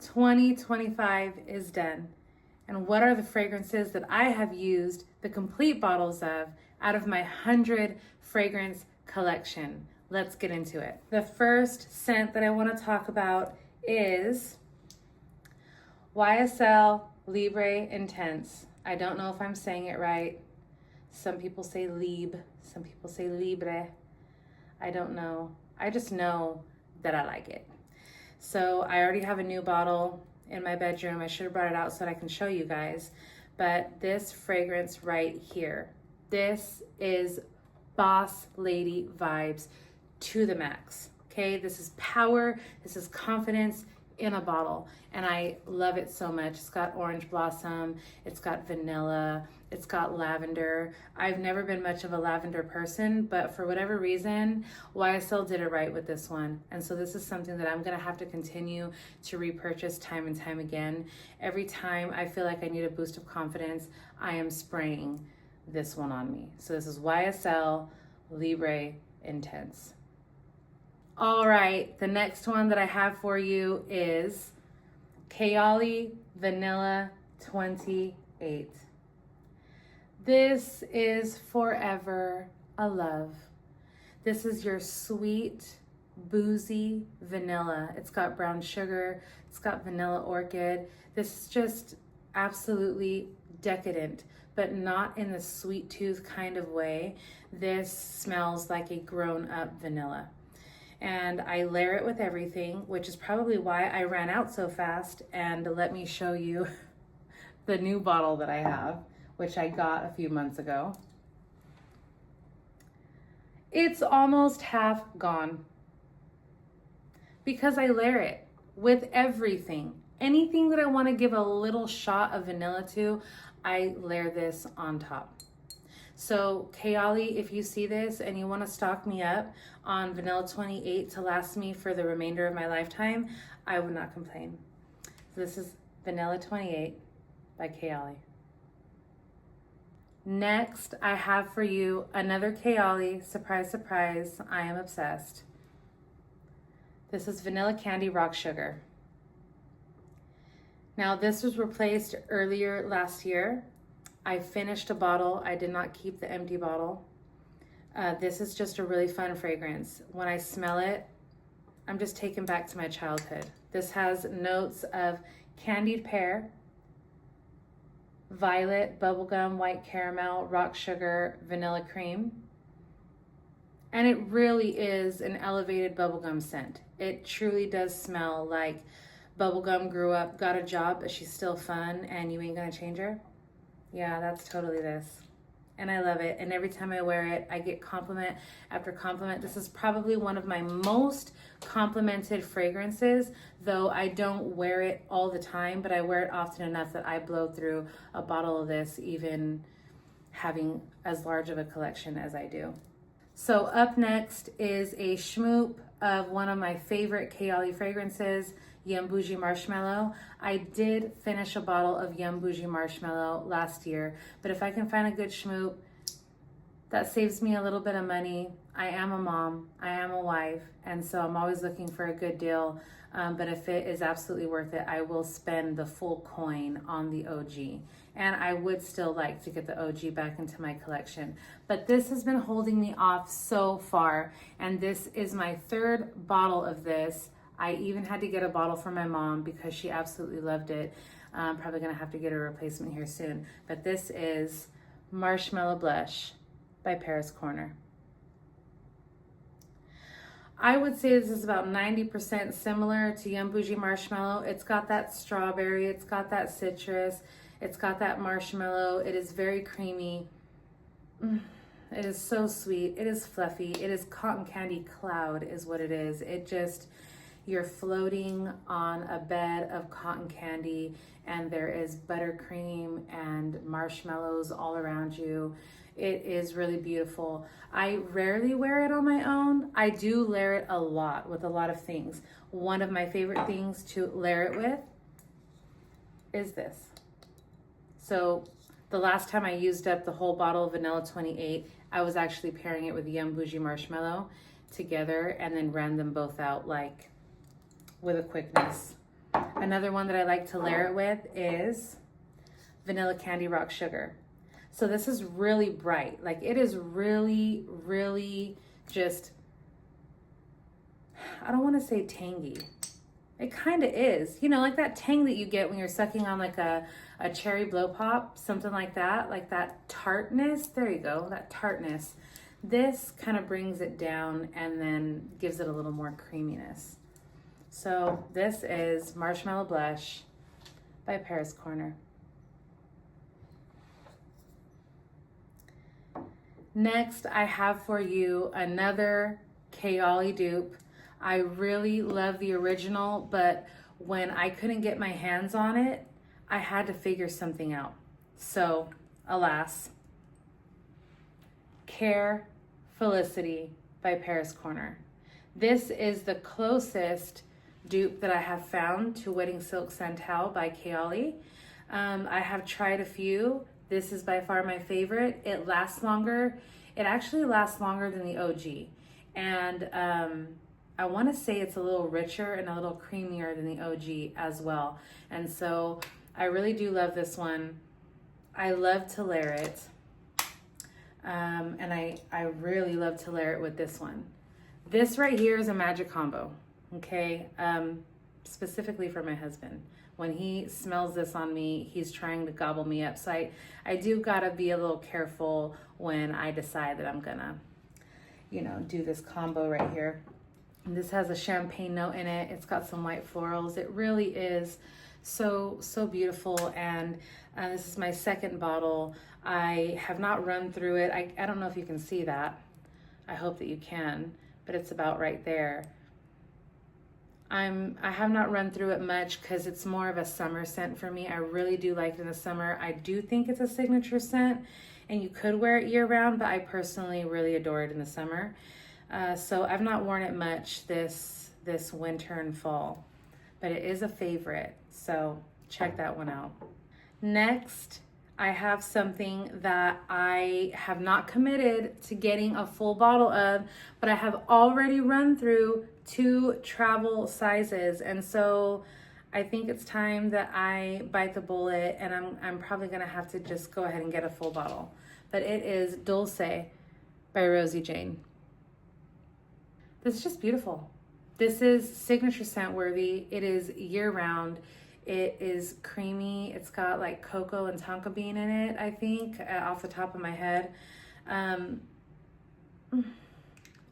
2025 is done. And what are the fragrances that I have used the complete bottles of out of my 100 fragrance collection? Let's get into it. The first scent that I want to talk about is YSL Libre Intense. I don't know if I'm saying it right. Some people say Libre, some people say Libre. I don't know. I just know that I like it. So I already have a new bottle in my bedroom. I should have brought it out so that I can show you guys. But this fragrance right here, this is boss lady vibes to the max. Okay, this is power, this is confidence in a bottle, and I love it so much. It's got orange blossom, it's got vanilla, it's got lavender. I've never been much of a lavender person, but for whatever reason, YSL did it right with this one. And so this is something that I'm gonna have to continue to repurchase time and time again. Every time I feel like I need a boost of confidence, I am spraying this one on me. So this is YSL Libre Intense. All right, the next one that I have for you is Kayali Vanilla 28. This is forever a love. This is your sweet, boozy vanilla. It's got brown sugar, it's got vanilla orchid. This is just absolutely decadent, but not in the sweet tooth kind of way. This smells like a grown-up vanilla. And I layer it with everything, which is probably why I ran out so fast. And let me show you the new bottle that I have, which I got a few months ago. It's almost half gone because I layer it with everything. Anything that I want to give a little shot of vanilla to, I layer this on top. So Kayali, if you see this and you want to stock me up on Vanilla 28 to last me for the remainder of my lifetime, I would not complain. This is Vanilla 28 by Kayali. Next, I have for you another Kayali. Surprise, surprise, I am obsessed. This is Vanilla Candy Rock Sugar. Now, this was replaced earlier last year. I finished a bottle. I did not keep the empty bottle. This is just a really fun fragrance. When I smell it, I'm just taken back to my childhood. This has notes of candied pear, violet, bubblegum, white caramel, rock sugar, vanilla cream. And it really is an elevated bubblegum scent. It truly does smell like bubblegum grew up, got a job, but she's still fun and you ain't gonna change her. Yeah, that's totally this. And I love it. And every time I wear it, I get compliment after compliment. This is probably one of my most complimented fragrances, though I don't wear it all the time, but I wear it often enough that I blow through a bottle of this, even having as large of a collection as I do. So up next is a schmoop of one of my favorite Kayali fragrances, Yum Bougie Marshmallow. I did finish a bottle of Yum Bougie Marshmallow last year, but if I can find a good schmoop that saves me a little bit of money. I am a mom, I am a wife, and so I'm always looking for a good deal. But if it is absolutely worth it, I will spend the full coin on the OG. And I would still like to get the OG back into my collection. But this has been holding me off so far, and this is my third bottle of this. I even had to get a bottle for my mom because she absolutely loved it. I'm probably gonna have to get a replacement here soon. But this is Marshmallow Blush by Paris Corner. I would say this is about 90% similar to Yum Bougie Marshmallow. It's got that strawberry, it's got that citrus, it's got that marshmallow. It is very creamy. It is so sweet. It is fluffy. It is cotton candy cloud is what it is. It just, you're floating on a bed of cotton candy and there is buttercream and marshmallows all around you. It is really beautiful. I rarely wear it on my own. I do layer it a lot with a lot of things. One of my favorite things to layer it with is this. So the last time I used up the whole bottle of Vanilla 28, I was actually pairing it with Yum Bougie Marshmallow together and then ran them both out like with a quickness. Another one that I like to layer it with is Vanilla Candy Rock Sugar. So this is really bright. Like it is really, really just, I don't want to say tangy. It kind of is, you know, like that tang that you get when you're sucking on like a cherry blow pop, something like that tartness. There you go, that tartness. This kind of brings it down and then gives it a little more creaminess. So this is Marshmallow Blush by Paris Corner. Next, I have for you another Kayali dupe. I really love the original, but when I couldn't get my hands on it, I had to figure something out. So, alas, Care Felicity by Paris Corner. This is the closest dupe that I have found to Wedding Silk Santal by Kayali. I have tried a few. This is by far my favorite. It lasts longer. It actually lasts longer than the OG. And I want to say it's a little richer and a little creamier than the OG as well. And so I really do love this one. I love to layer it. And I really love to layer it with this one. This right here is a magic combo, okay? Specifically for my husband. When he smells this on me, he's trying to gobble me up. So I do gotta be a little careful when I decide that I'm gonna, you know, do this combo right here. And this has a champagne note in it. It's got some white florals. It really is so beautiful. And this is my second bottle. I have not run through it. I don't know if you can see that. I hope that you can, but it's about right there. I have not run through it much because it's more of a summer scent for me. I really do like it in the summer. I do think it's a signature scent and you could wear it year round, but I personally really adore it in the summer. So I've not worn it much this winter and fall, but it is a favorite. So check that one out. Next, I have something that I have not committed to getting a full bottle of, but I have already run through 2 travel sizes. And so I think it's time that I bite the bullet, and I'm probably gonna have to just go ahead and get a full bottle. But it is Dulce by Rosie Jane. This is just beautiful. This is signature scent worthy. It is year round. It is creamy. It's got like cocoa and tonka bean in it, I think, off the top of my head.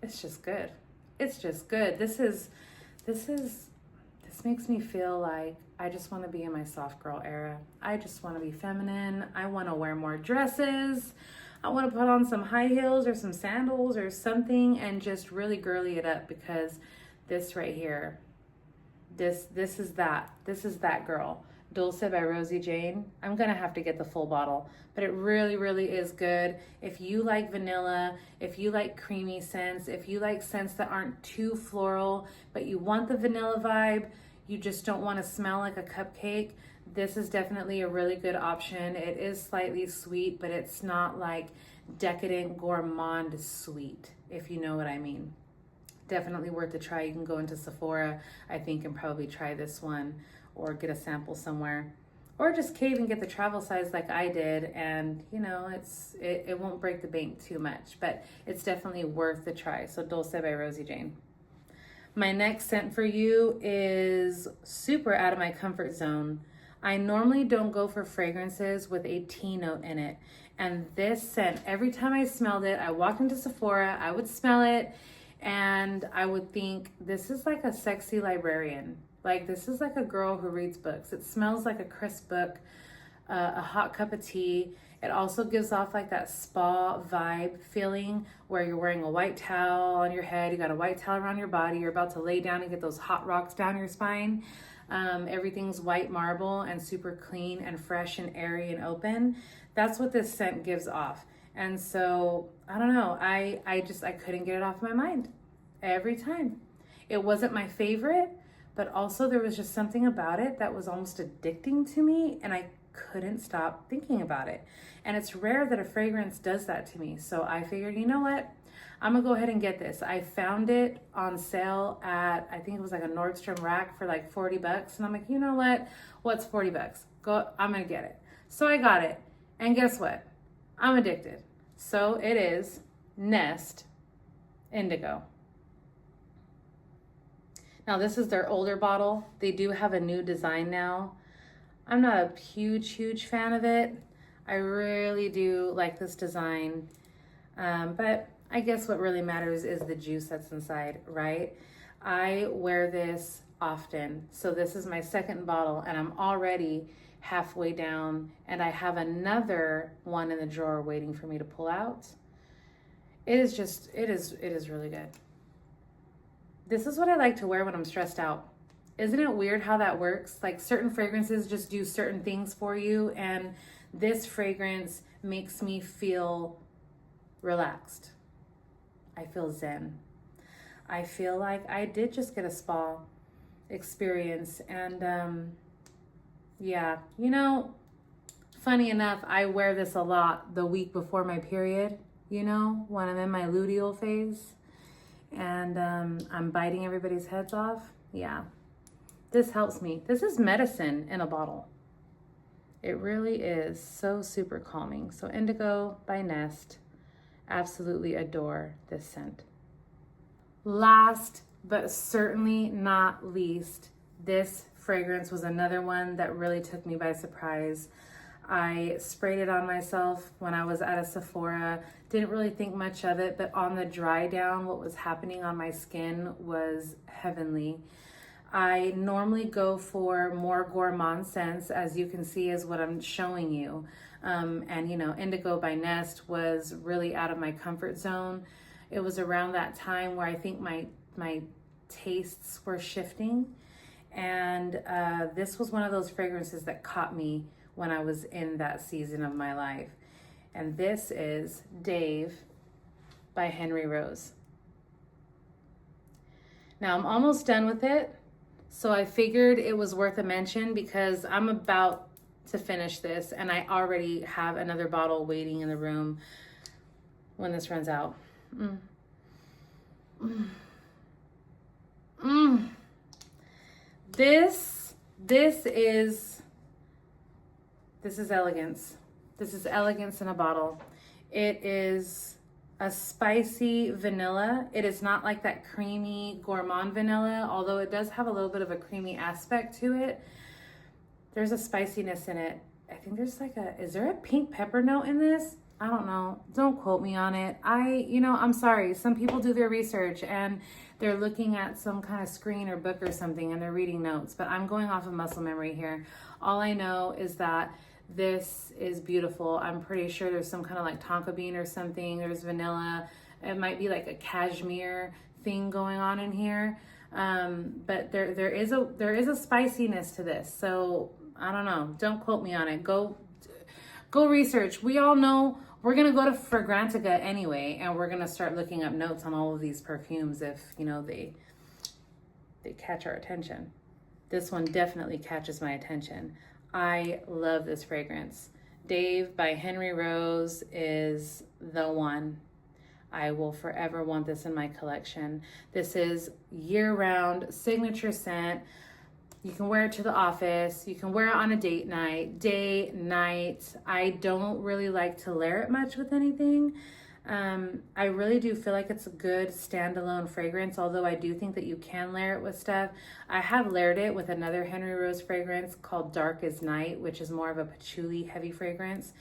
It's just good. It's just good. This makes me feel like I just want to be in my soft girl era. I just want to be feminine. I want to wear more dresses. I want to put on some high heels or some sandals or something and just really girly it up, because this right here, this is that girl. Dulce by Rosie Jane. I'm gonna have to get the full bottle, but it really is good. If you like vanilla, if you like creamy scents, if you like scents that aren't too floral, but you want the vanilla vibe, you just don't want to smell like a cupcake, this is definitely a really good option. It is slightly sweet, but it's not like decadent gourmand sweet, if you know what I mean. Definitely worth a try. You can go into Sephora, I think, and probably try this one, or get a sample somewhere, or just cave and get the travel size like I did, and you know, it won't break the bank too much, but it's definitely worth the try. So Dulce by Rosie Jane. My next scent for you is super out of my comfort zone. I normally don't go for fragrances with a tea note in it, and this scent, every time I smelled it, I walked into Sephora, I would smell it, and I would think, this is like a sexy librarian. Like, this is like a girl who reads books. It smells like a crisp book, a hot cup of tea. It also gives off like that spa vibe feeling where you're wearing a white towel on your head, you got a white towel around your body, you're about to lay down and get those hot rocks down your spine. Everything's white marble and super clean and fresh and airy and open. That's what this scent gives off. And so, I don't know, I couldn't get it off my mind every time. It wasn't my favorite, but also there was just something about it that was almost addicting to me, and I couldn't stop thinking about it. And it's rare that a fragrance does that to me. So I figured, you know what? I'm gonna go ahead and get this. I found it on sale at, I think it was like a Nordstrom rack for like 40 bucks. And I'm like, you know what? What's 40 bucks? I'm gonna get it. So I got it. And guess what? I'm addicted. So it is Nest Indigo. Now this is their older bottle. They do have a new design now. I'm not a huge fan of it. I really do like this design. But I guess what really matters is the juice that's inside, right? I wear this often. So this is my second bottle and I'm already halfway down and I have another one in the drawer waiting for me to pull out. It is really good. This is what I like to wear when I'm stressed out. Isn't it weird how that works? Like certain fragrances just do certain things for you, and this fragrance makes me feel relaxed. I feel zen. I feel like I did just get a spa experience, and yeah, you know, funny enough, I wear this a lot the week before my period, you know, when I'm in my luteal phase and I'm biting everybody's heads off. Yeah, this helps me. This is medicine in a bottle. It really is so super calming. So Indigo by Nest, absolutely adore this scent. Last but certainly not least, this fragrance was another one that really took me by surprise. I sprayed it on myself when I was at a Sephora. Didn't really think much of it, but on the dry down, what was happening on my skin was heavenly. I normally go for more gourmand scents, as you can see is what I'm showing you. And you know, Indigo by Nest was really out of my comfort zone. It was around that time where I think my tastes were shifting. And this was one of those fragrances that caught me when I was in that season of my life. And this is Dave by Henry Rose. Now I'm almost done with it. So I figured it was worth a mention because I'm about to finish this and I already have another bottle waiting in the room when this runs out. This is elegance. This is elegance in a bottle. It is a spicy vanilla. It is not like that creamy gourmand vanilla, although it does have a little bit of a creamy aspect to it. There's a spiciness in it. I think there's like is there a pink pepper note in this? I don't know. Don't quote me on it. I'm sorry. Some people do their research and they're looking at some kind of screen or book or something and they're reading notes, but I'm going off of muscle memory here. All I know is that this is beautiful. I'm pretty sure there's some kind of like tonka bean or something. There's vanilla. It might be like a cashmere thing going on in here. But there is a spiciness to this. So I don't know. Don't quote me on it. Go research. We all know we're going to go to Fragrantica anyway, and we're going to start looking up notes on all of these perfumes if, you know, they catch our attention. This one definitely catches my attention. I love this fragrance. Dave by Henry Rose is the one. I will forever want this in my collection. This is year-round signature scent. You can wear it to the office. You can wear it on a date night, day, night. I don't really like to layer it much with anything. I really do feel like it's a good standalone fragrance, although I do think that you can layer it with stuff. I have layered it with another Henry Rose fragrance called Dark as Night, which is more of a patchouli heavy fragrance.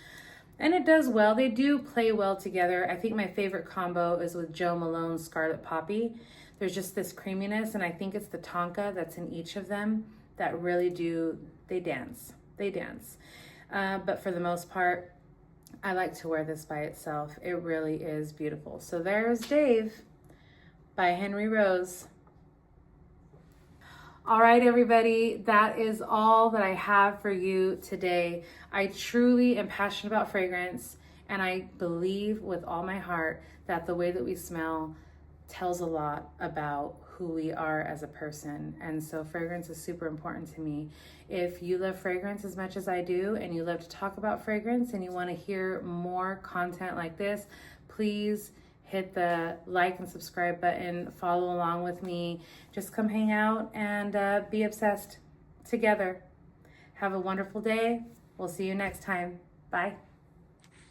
And it does well. They do play well together. I think my favorite combo is with Joe Malone's Scarlet Poppy. There's just this creaminess, and I think it's the tonka that's in each of them that really they dance. But for the most part, I like to wear this by itself. It really is beautiful. So there's Dave by Henry Rose. All right, everybody, that is all that I have for you today. I truly am passionate about fragrance, and I believe with all my heart that the way that we smell tells a lot about who we are as a person. And so fragrance is super important to me. If you love fragrance as much as I do, and you love to talk about fragrance, and you want to hear more content like this, please hit the like and subscribe button, follow along with me. Just come hang out and be obsessed together. Have a wonderful day. We'll see you next time. Bye.